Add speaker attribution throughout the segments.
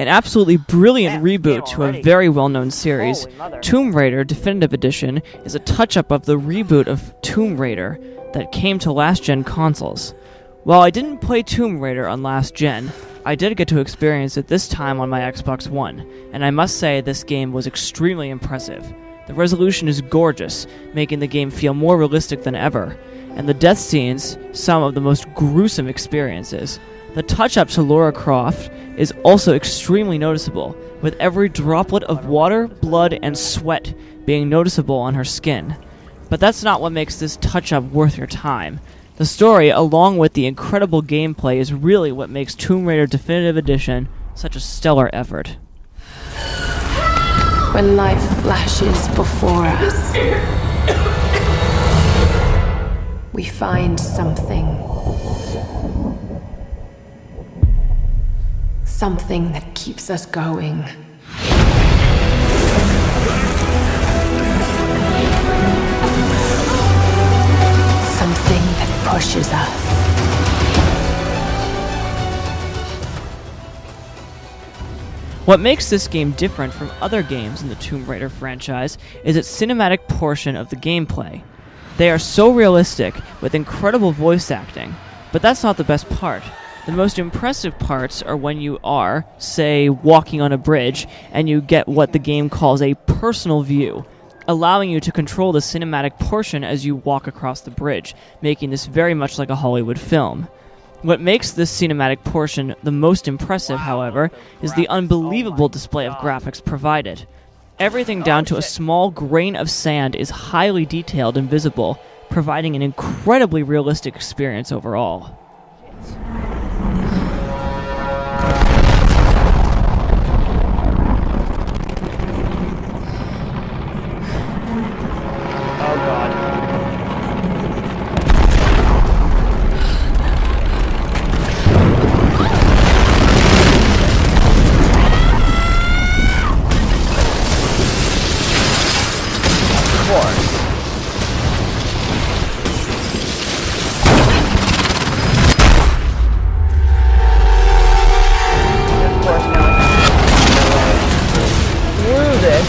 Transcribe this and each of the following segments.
Speaker 1: An absolutely brilliant reboot to a very well-known series, Tomb Raider Definitive Edition is a touch-up of the reboot of Tomb Raider that came to last-gen consoles. While I didn't play Tomb Raider on last-gen, I did get to experience it this time on my Xbox One, and I must say this game was extremely impressive. The resolution is gorgeous, making the game feel more realistic than ever, and the death scenes some of the most gruesome experiences. The touch-up to Lara Croft is also extremely noticeable, with every droplet of water, blood, and sweat being noticeable on her skin. But that's not what makes this touch-up worth your time. The story, along with the incredible gameplay, is really what makes Tomb Raider Definitive Edition such a stellar effort.
Speaker 2: When life flashes before us, we find something that keeps us going. Something that pushes us.
Speaker 1: What makes this game different from other games in the Tomb Raider franchise is its cinematic portion of the gameplay. They are so realistic, with incredible voice acting, but that's not the best part. The most impressive parts are when you are, say, walking on a bridge, and you get what the game calls a personal view, allowing you to control the cinematic portion as you walk across the bridge, making this very much like a Hollywood film. What makes this cinematic portion the most impressive, however, is the unbelievable display of graphics provided. Everything down to a small grain of sand is highly detailed and visible, providing an incredibly realistic experience overall.
Speaker 3: Oh god. Of course. Of course now I have to go through this.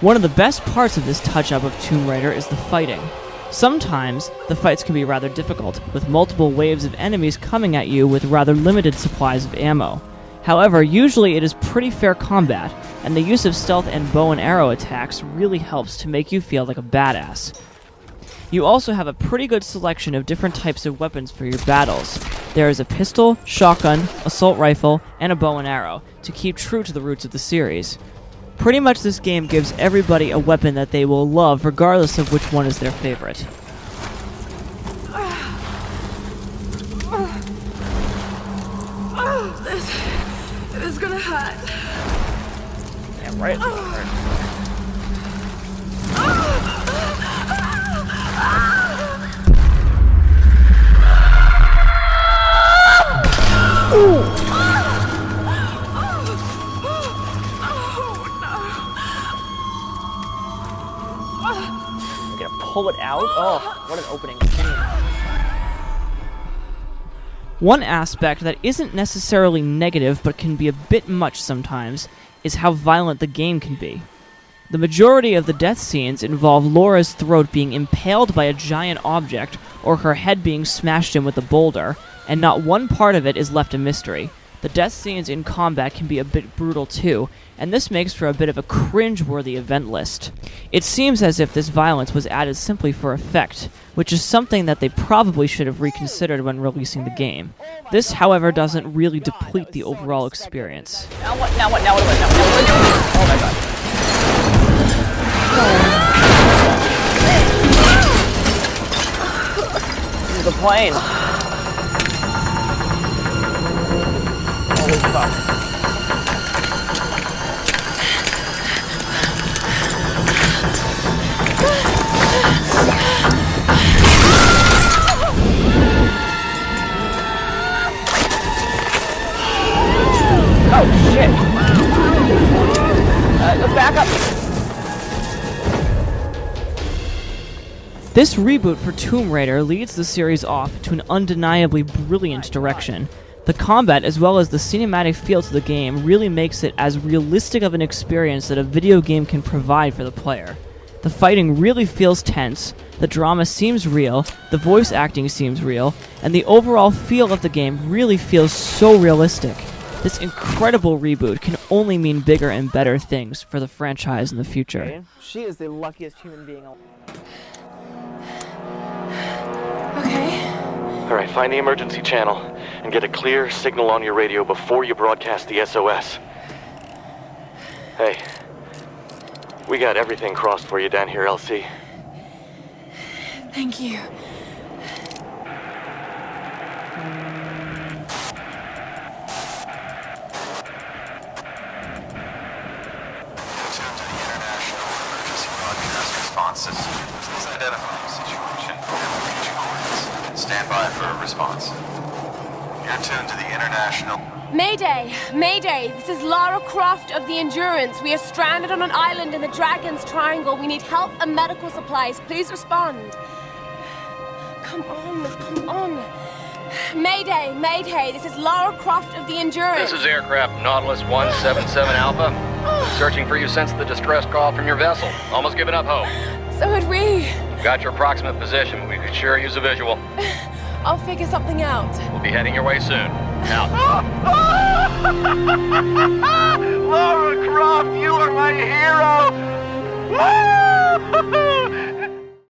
Speaker 1: One of the best parts of this touch-up of Tomb Raider is the fighting. Sometimes, the fights can be rather difficult, with multiple waves of enemies coming at you with rather limited supplies of ammo. However, usually it is pretty fair combat, and the use of stealth and bow and arrow attacks really helps to make you feel like a badass. You also have a pretty good selection of different types of weapons for your battles. There is a pistol, shotgun, assault rifle, and a bow and arrow, to keep true to the roots of the series. Pretty much this game gives everybody a weapon that they will love regardless of which one is their favorite.
Speaker 2: This is gonna hurt.
Speaker 3: Damn right. It's gonna hurt. I'm gonna pull it out. Oh, what an opening scene.
Speaker 1: One aspect that isn't necessarily negative but can be a bit much sometimes is how violent the game can be. The majority of the death scenes involve Laura's throat being impaled by a giant object or her head being smashed in with a boulder, and not one part of it is left a mystery. The death scenes in combat can be a bit brutal too, and this makes for a bit of a cringe-worthy event list. It seems as if this violence was added simply for effect, which is something that they probably should have reconsidered when releasing the game. This, however, doesn't really deplete the overall experience.
Speaker 3: Now what? Now what? Now what? Now what? Now what? Oh my god. This is the plane. Holy fuck. Oh shit! Back up!
Speaker 1: This reboot for Tomb Raider leads the series off to an undeniably brilliant direction. The combat as well as the cinematic feel to the game really makes it as realistic of an experience that a video game can provide for the player. The fighting really feels tense, the drama seems real, the voice acting seems real, and the overall feel of the game really feels so realistic. This incredible reboot can only mean bigger and better things for the franchise in the future.
Speaker 3: She is the luckiest human being alive.
Speaker 2: Okay.
Speaker 4: All right, find the emergency channel and get a clear signal on your radio before you broadcast the SOS. Hey, we got everything crossed for you down here, LC.
Speaker 2: Thank you.
Speaker 5: Attuned to the International Emergency Broadcast Response System. Please identify the situation and repeat coordinates. Stand by for a response. You're tuned to the International...
Speaker 6: Mayday! Mayday! This is Lara Croft of the Endurance. We are stranded on an island in the Dragon's Triangle. We need help and medical supplies. Please respond. Come on, come on. Mayday! Mayday! This is Lara Croft of the Endurance.
Speaker 7: This is aircraft Nautilus 177 Alpha. Searching for you since the distress call from your vessel. Almost given up hope.
Speaker 6: So had we.
Speaker 7: Got your approximate position, but we could sure use a visual.
Speaker 6: I'll figure something out.
Speaker 7: We'll be heading your way soon. Out.
Speaker 4: Lara Croft, you are my hero!